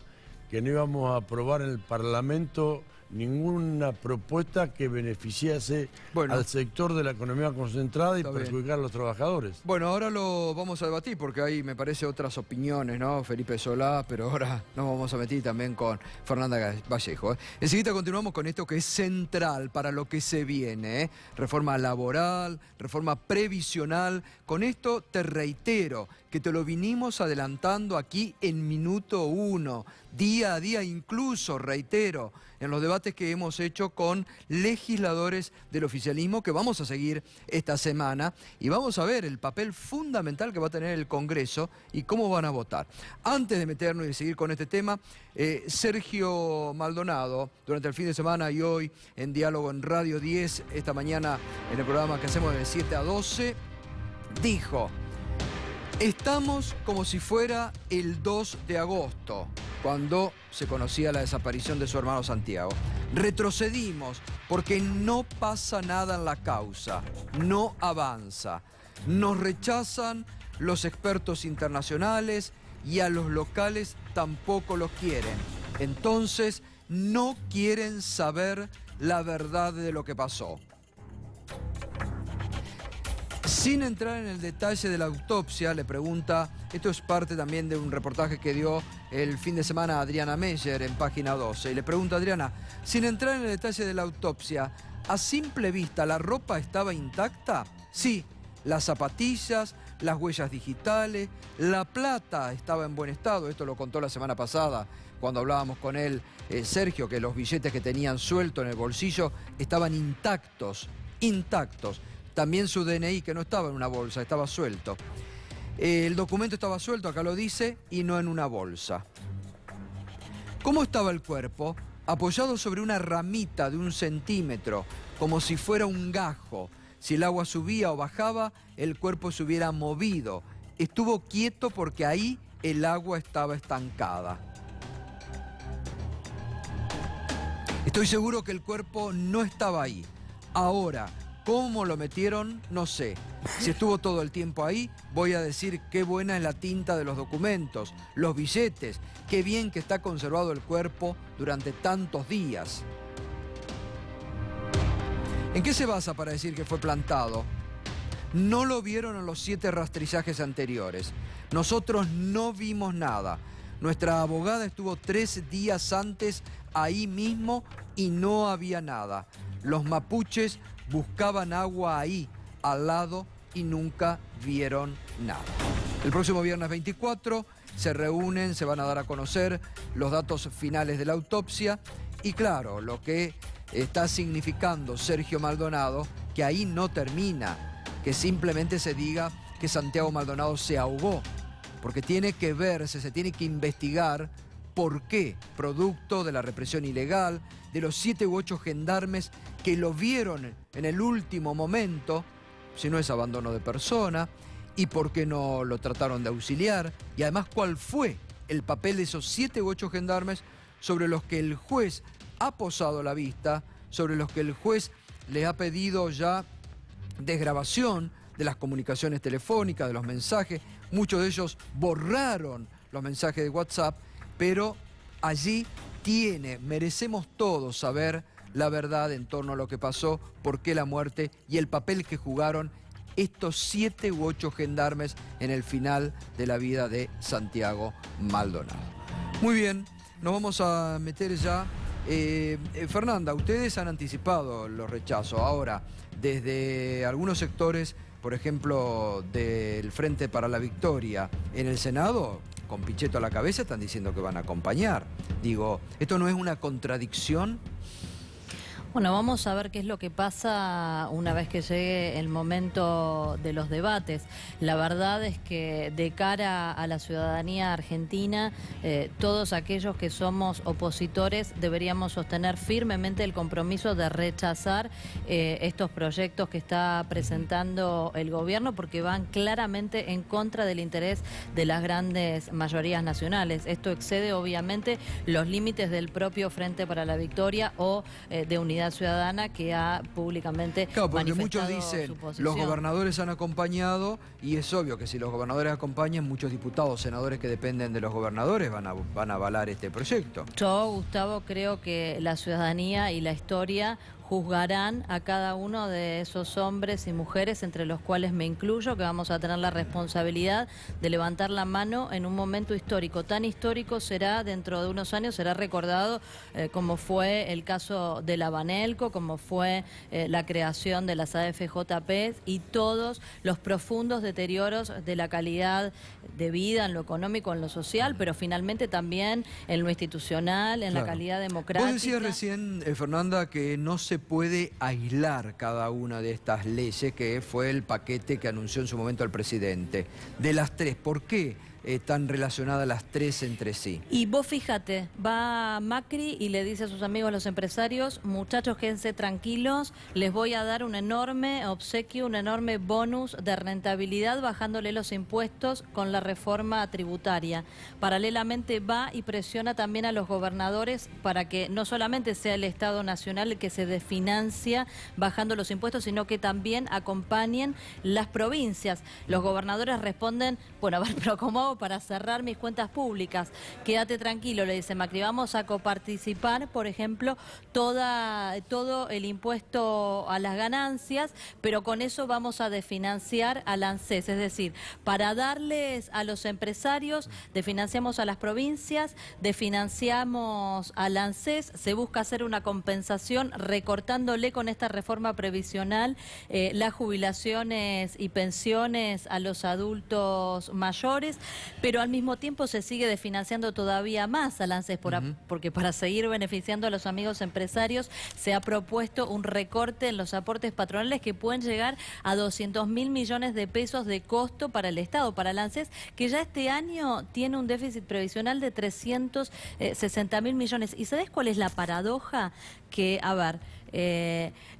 que no íbamos a aprobar en el Parlamento ninguna propuesta que beneficiase al sector de la economía concentrada y perjudicar a los trabajadores. Bueno, ahora lo vamos a debatir porque hay, me parece, otras opiniones, ¿no? Felipe Solá, pero ahora nos vamos a meter también con Fernanda Vallejo. Enseguida continuamos con esto que es central para lo que se viene, ¿eh? Reforma laboral, reforma previsional. Con esto te reitero que te lo vinimos adelantando aquí en minuto 1, día a día, incluso, reitero, en los debates que hemos hecho con legisladores del oficialismo, que vamos a seguir esta semana, y vamos a ver el papel fundamental que va a tener el Congreso y cómo van a votar. Antes de meternos y seguir con este tema, Sergio Maldonado, durante el fin de semana y hoy en Diálogo en Radio 10, esta mañana en el programa que hacemos de 7 a 12, dijo: estamos como si fuera el 2 de agosto, cuando se conocía la desaparición de su hermano Santiago. Retrocedimos porque no pasa nada en la causa, no avanza. Nos rechazan los expertos internacionales y a los locales tampoco los quieren. Entonces no quieren saber la verdad de lo que pasó. Sin entrar en el detalle de la autopsia, le pregunta, esto es parte también de un reportaje que dio el fin de semana Adriana Meyer en Página 12, y le pregunta a Adriana, sin entrar en el detalle de la autopsia, ¿a simple vista la ropa estaba intacta? Sí, las zapatillas, las huellas digitales, la plata estaba en buen estado, esto lo contó la semana pasada cuando hablábamos con él, Sergio, que los billetes que tenían suelto en el bolsillo estaban intactos. También su DNI, que no estaba en una bolsa, estaba suelto. El documento estaba suelto, acá lo dice, y no en una bolsa. ¿Cómo estaba el cuerpo? Apoyado sobre una ramita de 1 centímetro, como si fuera un gajo. Si el agua subía o bajaba, el cuerpo se hubiera movido. Estuvo quieto porque ahí el agua estaba estancada. Estoy seguro que el cuerpo no estaba ahí. Ahora, ¿cómo lo metieron? No sé. Si estuvo todo el tiempo ahí, voy a decir qué buena es la tinta de los documentos, los billetes, qué bien que está conservado el cuerpo durante tantos días. ¿En qué se basa para decir que fue plantado? No lo vieron en los 7 rastrillajes anteriores. Nosotros no vimos nada. Nuestra abogada estuvo 3 días antes ahí mismo y no había nada. Los mapuches buscaban agua ahí, al lado, y nunca vieron nada. El próximo viernes 24 se reúnen, se van a dar a conocer los datos finales de la autopsia y claro, lo que está significando Sergio Maldonado, que ahí no termina, que simplemente se diga que Santiago Maldonado se ahogó, porque tiene que verse, se tiene que investigar por qué, producto de la represión ilegal, de los 7 u 8 gendarmes que lo vieron en el último momento, si no es abandono de persona, y por qué no lo trataron de auxiliar, y además cuál fue el papel de esos 7 u 8 gendarmes sobre los que el juez ha posado la vista, sobre los que el juez le ha pedido ya desgrabación de las comunicaciones telefónicas, de los mensajes. Muchos de ellos borraron los mensajes de WhatsApp, pero allí merecemos todos saber la verdad en torno a lo que pasó, por qué la muerte y el papel que jugaron estos 7 u 8 gendarmes en el final de la vida de Santiago Maldonado. Muy bien, nos vamos a meter ya Fernanda, ustedes han anticipado los rechazos. Ahora, desde algunos sectores, por ejemplo, del Frente para la Victoria, en el Senado, con Pichetto a la cabeza, están diciendo que van a acompañar. Digo, ¿esto no es una contradicción? Bueno, vamos a ver qué es lo que pasa una vez que llegue el momento de los debates. La verdad es que de cara a la ciudadanía argentina, todos aquellos que somos opositores deberíamos sostener firmemente el compromiso de rechazar estos proyectos que está presentando el gobierno, porque van claramente en contra del interés de las grandes mayorías nacionales. Esto excede obviamente los límites del propio Frente para la Victoria o de Unidad Ciudadana, que ha públicamente porque muchos manifestado dicen, su posición. los gobernadores han acompañado, y es obvio que si los gobernadores acompañan, muchos diputados, senadores que dependen de los gobernadores van a avalar este proyecto. Yo, Gustavo, creo que la ciudadanía y la historia juzgarán a cada uno de esos hombres y mujeres, entre los cuales me incluyo, que vamos a tener la responsabilidad de levantar la mano en un momento histórico. Tan histórico será, dentro de unos años, será recordado como fue el caso de la Banelco, como fue la creación de las AFJP y todos los profundos deterioros de la calidad de vida en lo económico, en lo social, pero finalmente también en lo institucional, en la calidad democrática. Vos decías recién, Fernanda, que no se puede aislar cada una de estas leyes, que fue el paquete que anunció en su momento el presidente. De las tres, ¿por qué están relacionadas las tres entre sí? Y vos fíjate, va Macri y le dice a sus amigos los empresarios: muchachos, quédense tranquilos, les voy a dar un enorme obsequio, un enorme bonus de rentabilidad bajándole los impuestos con la reforma tributaria. Paralelamente va y presiona también a los gobernadores para que no solamente sea el Estado Nacional el que se desfinancia bajando los impuestos, sino que también acompañen las provincias. Los gobernadores responden: bueno, a ver, pero ¿cómo para cerrar mis cuentas públicas? Quédate tranquilo, le dice Macri, vamos a coparticipar, por ejemplo, todo el impuesto a las ganancias, pero con eso vamos a desfinanciar al ANSES, es decir, para darles a los empresarios, desfinanciamos a las provincias, desfinanciamos al ANSES, se busca hacer una compensación recortándole con esta reforma previsional las jubilaciones y pensiones a los adultos mayores, pero al mismo tiempo se sigue desfinanciando todavía más al ANSES, porque para seguir beneficiando a los amigos empresarios se ha propuesto un recorte en los aportes patronales que pueden llegar a 200.000 millones de pesos de costo para el Estado, para el ANSES, que ya este año tiene un déficit previsional de 360.000 millones. ¿Y sabés cuál es la paradoja? Que, a ver,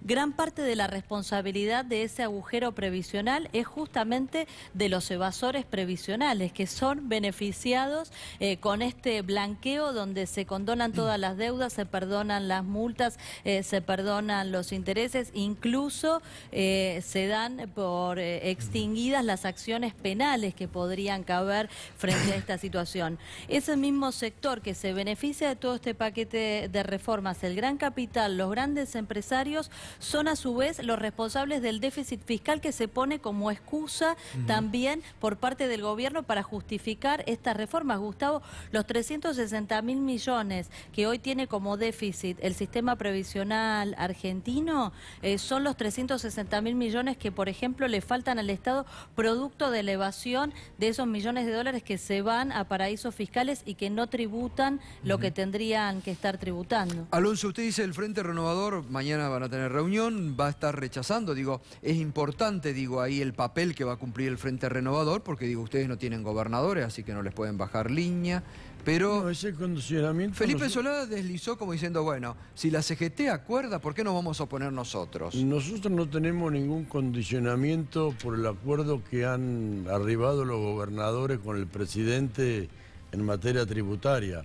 gran parte de la responsabilidad de ese agujero previsional es justamente de los evasores previsionales, que son beneficiados con este blanqueo donde se condonan todas las deudas, se perdonan las multas, se perdonan los intereses, incluso se dan por extinguidas las acciones penales que podrían caber frente a esta situación. Ese mismo sector que se beneficia de todo este paquete de reformas, el gran capital, los grandes empresarios, son a su vez los responsables del déficit fiscal que se pone como excusa también por parte del gobierno para justificar estas reformas. Gustavo, los 360.000 millones que hoy tiene como déficit el sistema previsional argentino son los 360.000 millones que, por ejemplo, le faltan al Estado producto de la evasión de esos millones de dólares que se van a paraísos fiscales y que no tributan lo que tendrían que estar tributando. Alonso, usted dice el Frente Renovador, mañana van a tener reunión, va a estar rechazando. Digo, es importante, digo, ahí el papel que va a cumplir el Frente Renovador, porque digo, ustedes no tienen gobernadores, así que no les pueden bajar línea. Pero no, ese condicionamiento Felipe Solá deslizó como diciendo, bueno, si la CGT acuerda, ¿por qué no vamos a oponer nosotros? Nosotros no tenemos ningún condicionamiento por el acuerdo que han arribado los gobernadores con el presidente en materia tributaria.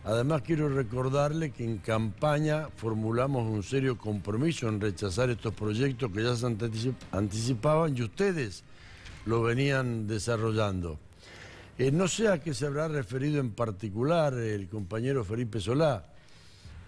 Además, quiero recordarle que en campaña formulamos un serio compromiso en rechazar estos proyectos que ya se anticipaban y ustedes lo venían desarrollando. No sé a qué se habrá referido en particular el compañero Felipe Solá.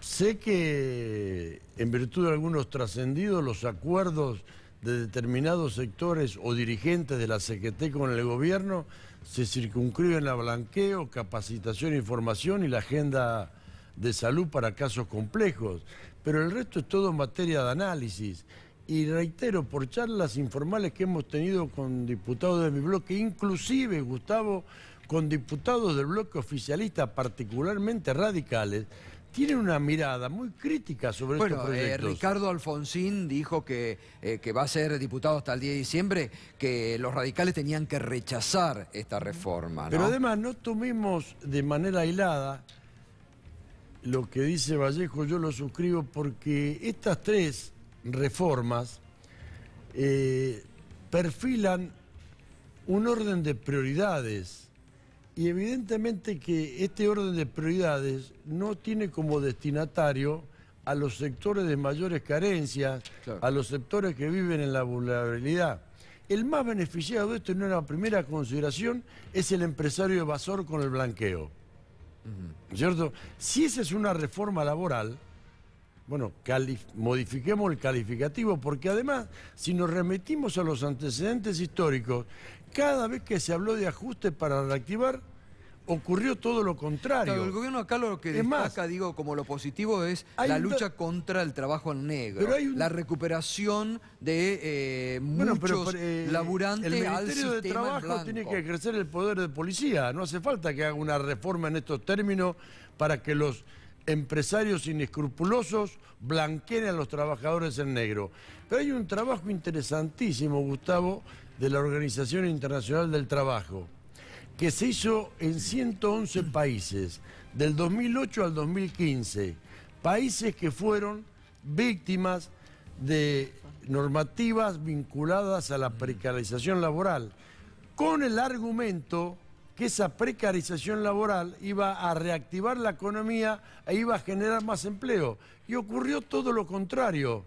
Sé que en virtud de algunos trascendidos los acuerdos de determinados sectores o dirigentes de la CGT con el gobierno se circunscriben a blanqueo, capacitación, información y la agenda de salud para casos complejos, pero el resto es todo materia de análisis. Y reitero, por charlas informales que hemos tenido con diputados de mi bloque, inclusive, Gustavo, con diputados del bloque oficialista, particularmente radicales, tienen una mirada muy crítica sobre estos proyectos. Ricardo Alfonsín dijo que va a ser diputado hasta el 10 de diciembre, que los radicales tenían que rechazar esta reforma, ¿no? Pero además no tomemos de manera aislada lo que dice Vallejo, yo lo suscribo, porque estas tres reformas perfilan un orden de prioridades. Y evidentemente que este orden de prioridades no tiene como destinatario a los sectores de mayores carencias, claro, a los sectores que viven en la vulnerabilidad. El más beneficiado de esto, en una primera consideración, es el empresario evasor con el blanqueo. ¿Cierto? Si esa es una reforma laboral, bueno, modifiquemos el calificativo, porque además, si nos remitimos a los antecedentes históricos, cada vez que se habló de ajuste para reactivar, ocurrió todo lo contrario. Claro, el gobierno acá lo que destaca, digo, como lo positivo es la lucha contra el trabajo en negro, la recuperación de muchos laburantes al sistema. El Ministerio de Trabajo tiene que ejercer el poder de policía. No hace falta que haga una reforma en estos términos para que los empresarios inescrupulosos blanqueen a los trabajadores en negro. Pero hay un trabajo interesantísimo, Gustavo, de la Organización Internacional del Trabajo, que se hizo en 111 países, del 2008 al 2015, países que fueron víctimas de normativas vinculadas a la precarización laboral, con el argumento que esa precarización laboral iba a reactivar la economía e iba a generar más empleo. Y ocurrió todo lo contrario.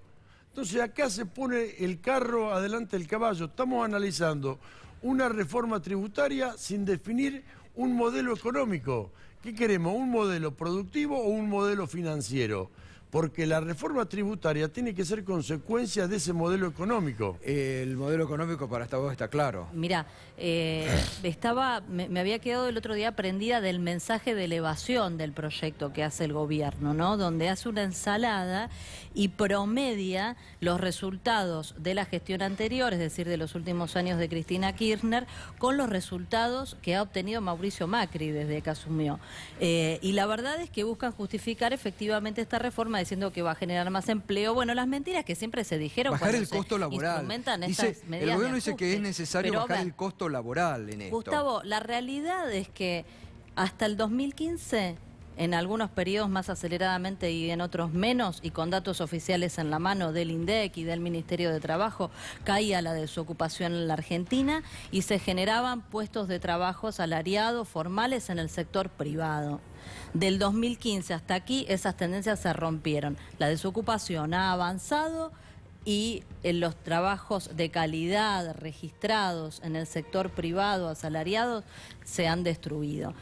Entonces acá se pone el carro adelante del caballo. Estamos analizando una reforma tributaria sin definir un modelo económico. ¿Qué queremos? ¿Un modelo productivo o un modelo financiero? Porque la reforma tributaria tiene que ser consecuencia de ese modelo económico. El modelo económico para esta voz está claro. Mirá, me había quedado el otro día prendida del mensaje de elevación del proyecto que hace el gobierno, ¿no? Donde hace una ensalada y promedia los resultados de la gestión anterior, es decir, de los últimos años de Cristina Kirchner, con los resultados que ha obtenido Mauricio Macri desde que asumió. Y la verdad es que buscan justificar efectivamente esta reforma diciendo que va a generar más empleo. Bueno, las mentiras que siempre se dijeron. Bajar el costo laboral. El gobierno dice que es necesario bajar el costo laboral en esto. Gustavo, la realidad es que hasta el 2015, en algunos periodos más aceleradamente y en otros menos, y con datos oficiales en la mano del INDEC y del Ministerio de Trabajo, caía la desocupación en la Argentina y se generaban puestos de trabajo asalariados formales en el sector privado. Del 2015 hasta aquí esas tendencias se rompieron. La desocupación ha avanzado y en los trabajos de calidad registrados en el sector privado asalariados se han destruido.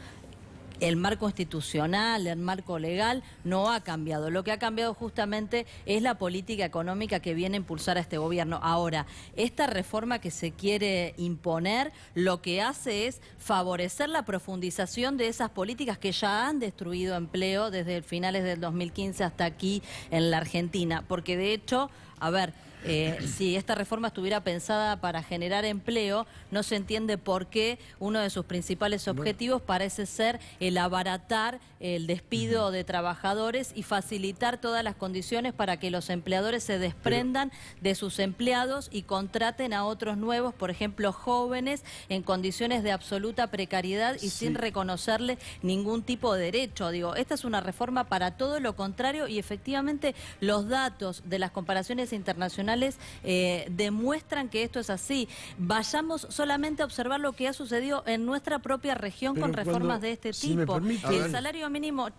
El marco institucional, el marco legal no ha cambiado. Lo que ha cambiado justamente es la política económica que viene a impulsar a este gobierno. Ahora, esta reforma que se quiere imponer lo que hace es favorecer la profundización de esas políticas que ya han destruido empleo desde finales del 2015 hasta aquí en la Argentina. Porque de hecho, a ver, si esta reforma estuviera pensada para generar empleo, no se entiende por qué uno de sus principales objetivos parece ser el abaratar el despido de trabajadores y facilitar todas las condiciones para que los empleadores se desprendan de sus empleados y contraten a otros nuevos, por ejemplo, jóvenes, en condiciones de absoluta precariedad y sin reconocerle ningún tipo de derecho. Digo, esta es una reforma para todo lo contrario y efectivamente los datos de las comparaciones internacionales demuestran que esto es así. Vayamos solamente a observar lo que ha sucedido en nuestra propia región con reformas de este tipo. El salario mínimo,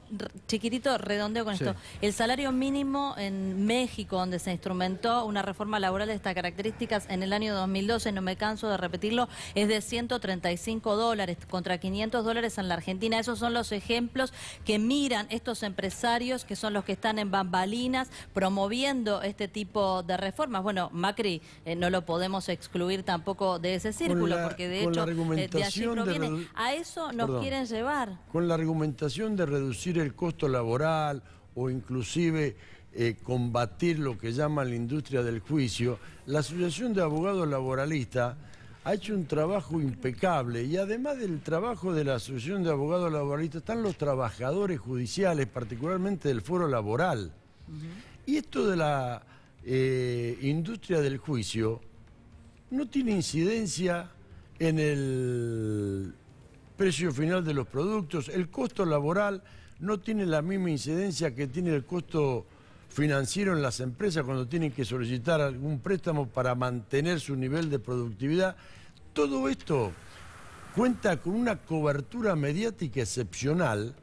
chiquitito, redondeo con esto, el salario mínimo en México, donde se instrumentó una reforma laboral de estas características en el año 2012, no me canso de repetirlo, es de $135 contra $500 en la Argentina. Esos son los ejemplos que miran estos empresarios, que son los que están en bambalinas promoviendo este tipo de reformas reformas. Bueno, Macri no lo podemos excluir tampoco de ese círculo, porque de hecho de allí proviene. A eso nos quieren llevar. Con la argumentación de reducir el costo laboral o inclusive combatir lo que llaman la industria del juicio, la Asociación de Abogados Laboralistas ha hecho un trabajo impecable, y además del trabajo de la Asociación de Abogados Laboralistas están los trabajadores judiciales, particularmente del foro laboral. Y esto de la industria del juicio no tiene incidencia en el precio final de los productos. El costo laboral no tiene la misma incidencia que tiene el costo financiero en las empresas cuando tienen que solicitar algún préstamo para mantener su nivel de productividad. Todo esto cuenta con una cobertura mediática excepcional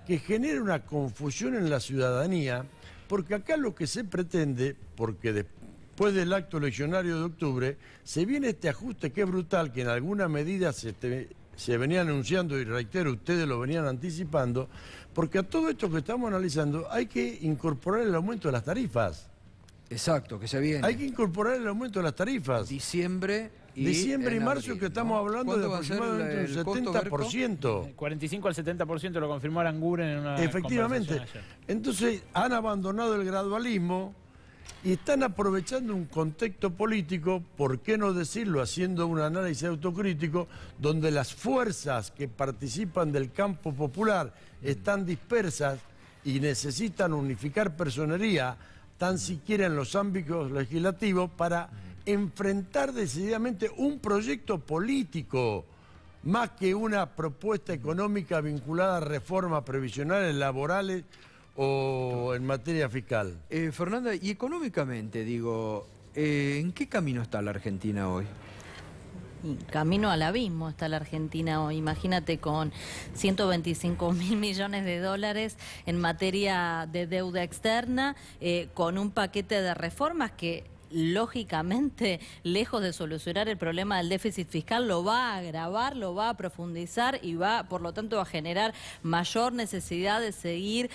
que genera una confusión en la ciudadanía, porque acá lo que se pretende, porque después del acto eleccionario de octubre, se viene este ajuste que es brutal, que en alguna medida se venía anunciando, y reitero, ustedes lo venían anticipando, porque a todo esto que estamos analizando hay que incorporar el aumento de las tarifas. Exacto, que se viene. Hay que incorporar el aumento de las tarifas. Diciembre y marzo, abril, que estamos hablando de aproximadamente un 70%. 45 al 70% lo confirmó Aranguren en una Efectivamente. conversación ayer. Entonces han abandonado el gradualismo y están aprovechando un contexto político, ¿por qué no decirlo?, haciendo un análisis autocrítico, donde las fuerzas que participan del campo popular están dispersas y necesitan unificar personería, tan siquiera en los ámbitos legislativos, para enfrentar decididamente un proyecto político, más que una propuesta económica vinculada a reformas previsionales, laborales o en materia fiscal. Fernanda, y económicamente, digo, ¿en qué camino está la Argentina hoy? Camino al abismo está la Argentina hoy. Imagínate, con 125.000 millones de dólares en materia de deuda externa, con un paquete de reformas que, lógicamente, lejos de solucionar el problema del déficit fiscal, lo va a agravar, lo va a profundizar y va, por lo tanto, a generar mayor necesidad de seguir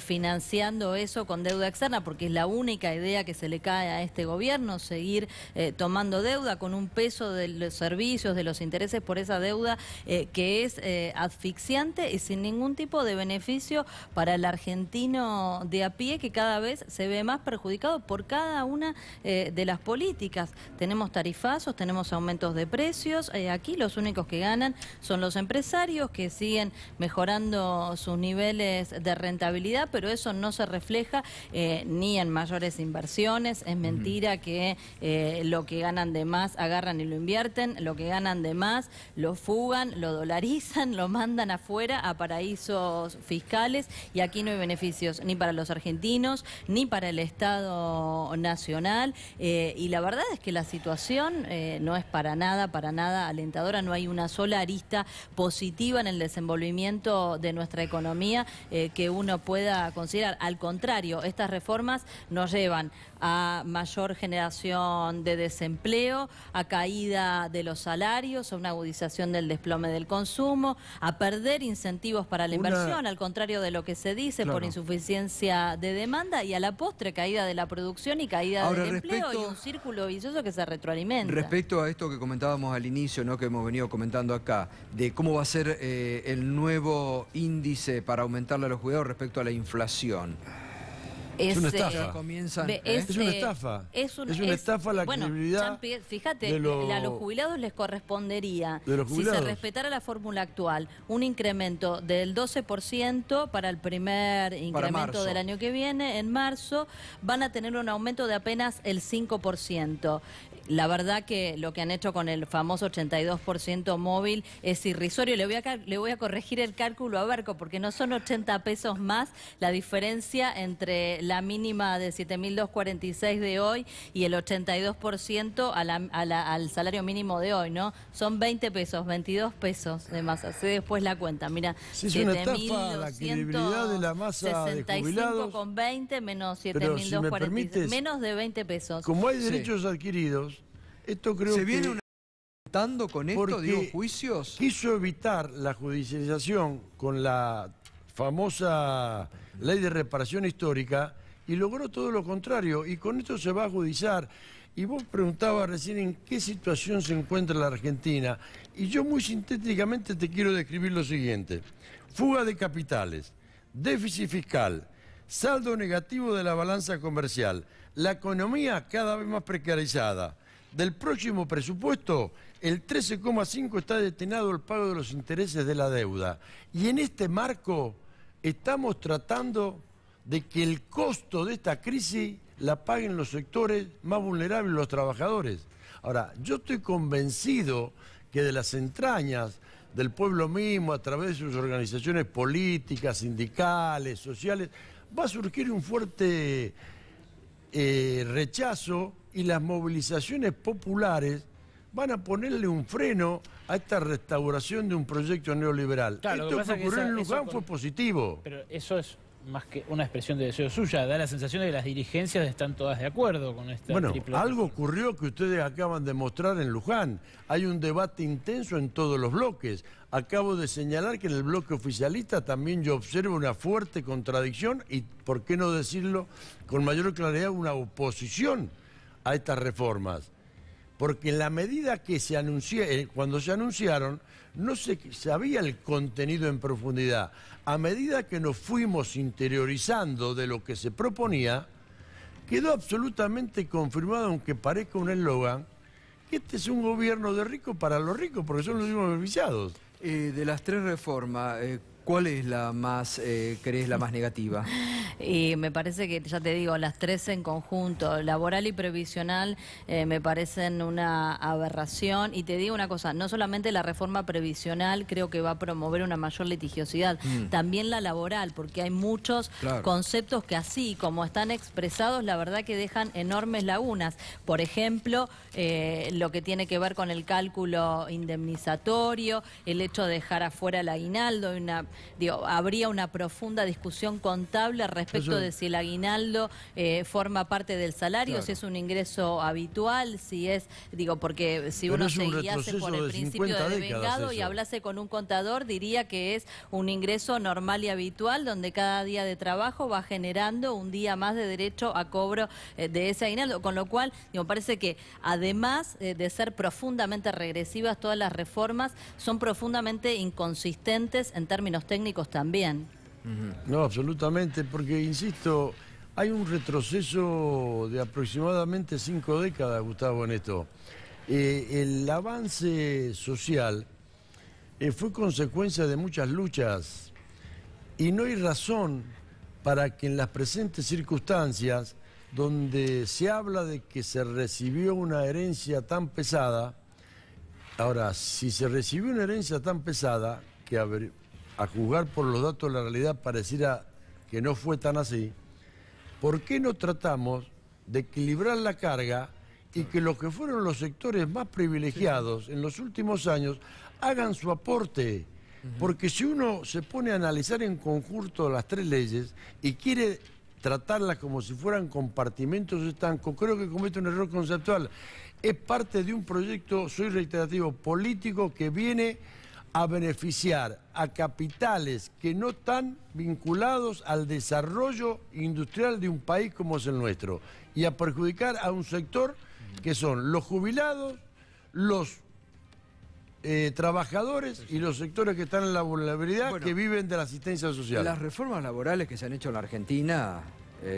financiando eso con deuda externa, porque es la única idea que se le cae a este gobierno, seguir tomando deuda con un peso de los servicios, de los intereses por esa deuda que es asfixiante y sin ningún tipo de beneficio para el argentino de a pie, que cada vez se ve más perjudicado por cada una de las políticas. Tenemos tarifazos, tenemos aumentos de precios, aquí los únicos que ganan son los empresarios, que siguen mejorando sus niveles de rentabilidad, pero eso no se refleja ni en mayores inversiones. Es mentira que lo que ganan de más agarran y lo invierten, lo que ganan de más lo fugan, lo dolarizan, lo mandan afuera a paraísos fiscales, y aquí no hay beneficios ni para los argentinos ni para el Estado Nacional. Y la verdad es que la situación no es para nada alentadora. No hay una sola arista positiva en el desenvolvimiento de nuestra economía que uno pueda considerar. Al contrario, estas reformas nos llevan a mayor generación de desempleo, a caída de los salarios, a una agudización del desplome del consumo, a perder incentivos para la inversión, al contrario de lo que se dice, por insuficiencia de demanda, y a la postre caída de la producción y caída del empleo, y un círculo vicioso que se retroalimenta. Respecto a esto que comentábamos al inicio, ¿no?, que hemos venido comentando acá, de cómo va a ser el nuevo índice para aumentarle a los jubilados respecto a la inflación. Es una estafa. Es una estafa. Es una estafa la credibilidad. Fíjate, a los jubilados les correspondería, si se respetara la fórmula actual, un incremento del 12% para el primer incremento del año que viene, en marzo. Van a tener un aumento de apenas el 5%. La verdad que lo que han hecho con el famoso 82% móvil es irrisorio. Le voy a corregir el cálculo a Berco, porque no son 80 pesos más la diferencia entre la mínima de 7.246 de hoy y el 82% al salario mínimo de hoy, ¿no? Son 20 pesos, 22 pesos de más. Hace después la cuenta, mira. Sí, es una estafa la credibilidad de la masa de jubilados. Con 20 menos 7.246, menos de 20 pesos. Como hay derechos adquiridos, esto creo que... ¿Se viene aumentando con esto, digo, juicios? Quiso evitar la judicialización con la famosa ley de reparación histórica, y logró todo lo contrario, y con esto se va a agudizar. Y vos preguntabas recién en qué situación se encuentra la Argentina, y yo muy sintéticamente te quiero describir lo siguiente: fuga de capitales, déficit fiscal, saldo negativo de la balanza comercial, la economía cada vez más precarizada. Del próximo presupuesto, el 13,5 está destinado al pago de los intereses de la deuda. Y en este marco estamos tratando de que el costo de esta crisis la paguen los sectores más vulnerables, los trabajadores. Ahora, yo estoy convencido que de las entrañas del pueblo mismo, a través de sus organizaciones políticas, sindicales, sociales, va a surgir un fuerte rechazo, y las movilizaciones populares van a ponerle un freno a esta restauración de un proyecto neoliberal. Claro, esto que ocurrió en Luján fue positivo. Pero eso es más que una expresión de deseo suya, da la sensación de que las dirigencias están todas de acuerdo con esta triple. Algo ocurrió que ustedes acaban de mostrar en Luján. Hay un debate intenso en todos los bloques. Acabo de señalar que en el bloque oficialista también yo observo una fuerte contradicción y, por qué no decirlo con mayor claridad, una oposición a estas reformas. Porque en la medida que se cuando se anunciaron, no se sabía el contenido en profundidad. A medida que nos fuimos interiorizando de lo que se proponía, quedó absolutamente confirmado, aunque parezca un eslogan, que este es un gobierno de ricos para los ricos, porque son los mismos beneficiados. De las tres reformas, ¿cuál es la más, crees, la más negativa? Y me parece que, ya te digo, las tres en conjunto, laboral y previsional, me parecen una aberración. Y te digo una cosa, no solamente la reforma previsional creo que va a promover una mayor litigiosidad, también la laboral, porque hay muchos conceptos que así como están expresados, la verdad que dejan enormes lagunas. Por ejemplo, lo que tiene que ver con el cálculo indemnizatorio, el hecho de dejar afuera el aguinaldo, habría una profunda discusión contable respecto de si el aguinaldo forma parte del salario, si es un ingreso habitual, si es, porque si uno se guiase por el principio de devengado y hablase con un contador, diría que es un ingreso normal y habitual, donde cada día de trabajo va generando un día más de derecho a cobro de ese aguinaldo, con lo cual, parece que además de ser profundamente regresivas, todas las reformas son profundamente inconsistentes en términos técnicos también. No, absolutamente, porque, insisto, hay un retroceso de aproximadamente 5 décadas, Gustavo, en esto. El avance social fue consecuencia de muchas luchas y no hay razón para que en las presentes circunstancias, donde se habla de que se recibió una herencia tan pesada, ahora, si se recibió una herencia tan pesada, que a juzgar por los datos de la realidad pareciera que no fue tan así, ¿por qué no tratamos de equilibrar la carga y que los que fueron los sectores más privilegiados en los últimos años hagan su aporte? Porque si uno se pone a analizar en conjunto las tres leyes y quiere tratarlas como si fueran compartimentos estancos, creo que comete un error conceptual. Es parte de un proyecto, soy reiterativo, político, que viene a beneficiar a capitales que no están vinculados al desarrollo industrial de un país como es el nuestro, y a perjudicar a un sector que son los jubilados, los trabajadores y los sectores que están en la vulnerabilidad, que viven de la asistencia social. Las reformas laborales que se han hecho en la Argentina,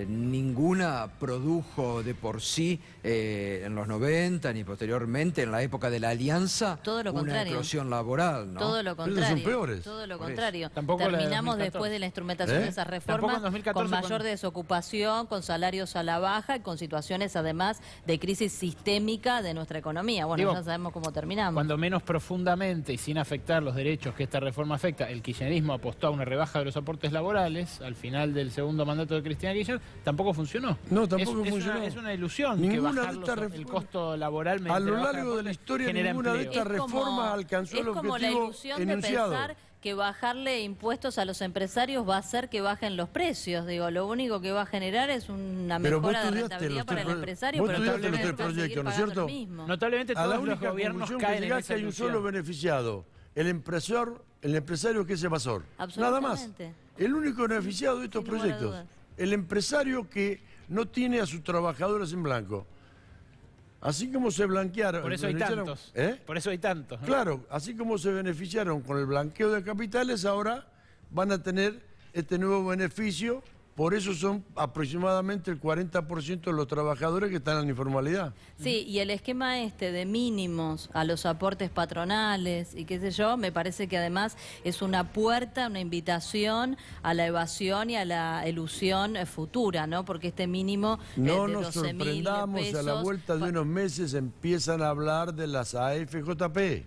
ninguna produjo de por sí en los 90 ni posteriormente en la época de la Alianza una eclosión laboral, ¿no? Todo lo contrario. Son peores. Todo lo contrario. Terminamos después de la instrumentación de esas reformas con mayor desocupación, con salarios a la baja y con situaciones además de crisis sistémica de nuestra economía. Bueno, ya sabemos cómo terminamos. Cuando menos profundamente y sin afectar los derechos que esta reforma afecta, el kirchnerismo apostó a una rebaja de los aportes laborales al final del segundo mandato de Cristina Kirchner, tampoco funcionó. No, tampoco funcionó. Es una ilusión que bajar el costo laboral a lo largo de la historia ninguna de estas reformas alcanzó el objetivo enunciado. Es como la ilusión de pensar que bajarle impuestos a los empresarios va a hacer que bajen los precios. Lo único que va a generar es una mejora de rentabilidad para el empresario, pero notablemente proyectos, ¿no es cierto? Notablemente todos los gobiernos caen en esa que hay un solo beneficiado, el empresario que es evasor. Nada más. El único beneficiado de estos proyectos. el empresario que no tiene a sus trabajadores en blanco. Así como se blanquearon... Por eso hay tantos. Por eso hay tantos, ¿no? Claro, así como se beneficiaron con el blanqueo de capitales, ahora van a tener este nuevo beneficio. Por eso son aproximadamente el 40% de los trabajadores que están en la informalidad. Sí, y el esquema de mínimos a los aportes patronales y qué sé yo, me parece que además es una puerta, una invitación a la evasión y a la elusión futura, ¿no? Porque este mínimo no de nos 12.000 sorprendamos, pesos, a la vuelta de unos meses empiezan a hablar de las AFJP.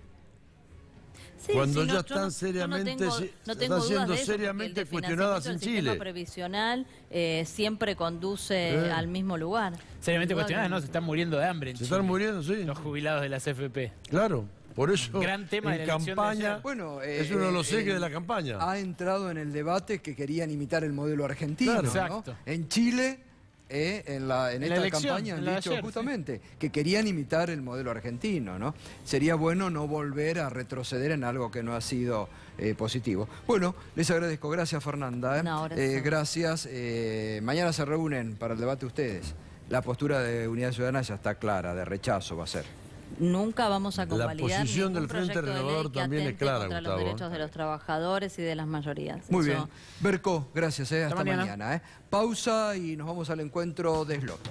Sí, cuando sí, ya no, están seriamente, no tengo están siendo dudas de eso, seriamente el cuestionadas en financiamiento del sistema Chile. previsional siempre conduce al mismo lugar. Seriamente cuestionadas, ¿no? Se están muriendo de hambre en Chile. Se están muriendo, sí. Los jubilados de las FP. Claro, por eso Gran tema de en la elección campaña, de Bueno, es uno de los ejes de la campaña. Ha entrado en el debate que querían imitar el modelo argentino, Claro. ¿no? Exacto. En Chile, en esta elección, campaña han en la de dicho ayer, justamente que querían imitar el modelo argentino, ¿no? Sería bueno no volver a retroceder en algo que no ha sido positivo. Bueno, les agradezco. Gracias, Fernanda. No, gracias. Gracias. Mañana se reúnen para el debate ustedes. La postura de Unidad Ciudadana ya está clara, de rechazo va a ser. Nunca vamos a convalidar posición ningún del Frente proyecto de ley Renovador que también es atente clara, contra los Gustavo. derechos de los trabajadores y de las mayorías. Muy Eso- bien. Berco, gracias. Hasta mañana. mañana. Pausa y nos vamos al encuentro de Sloto.